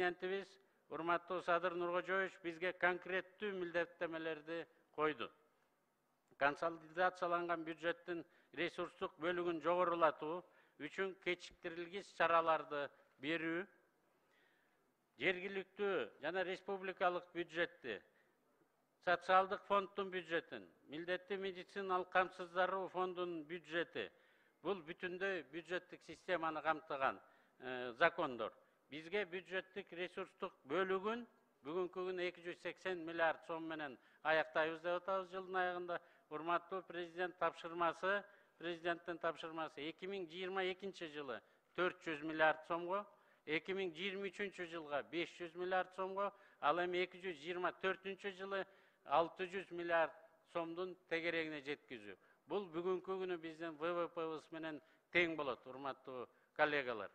президентибиз урматтуу Садыр Нуркожоевич бизге конкреттүү милдеттемелерди койду. Консолидацияланган бюджеттин ресурстук бөлүгүн жогорулатуу үчүн кечиктирилгис чараларды берүү, жергиликтүү жана республикалык бюджетти, социалдык фонддун бюджетин, милдеттүү медициналык камсыздандыруу фондунун бюджети, бул бүтүндөй бюджеттик системаны камтыган закондор. Бизге бюджеттик ресурстук бөлүгүн бүгүнкү күнү 280 миллиард сом менен аяктайбыз деп атабыз жылдын аягында. Урматтуу президенттин тапшырмасы 2022 жылы 400 миллиард сомго, 2023 жылга 500 миллиард сомго, ал эми 2024 жылы 600 миллиард сомдун тегерегине жеткизүү. Бул бүгүнкү күнү биздин ВВП'быз менен тең болот, урматтуу коллегалар.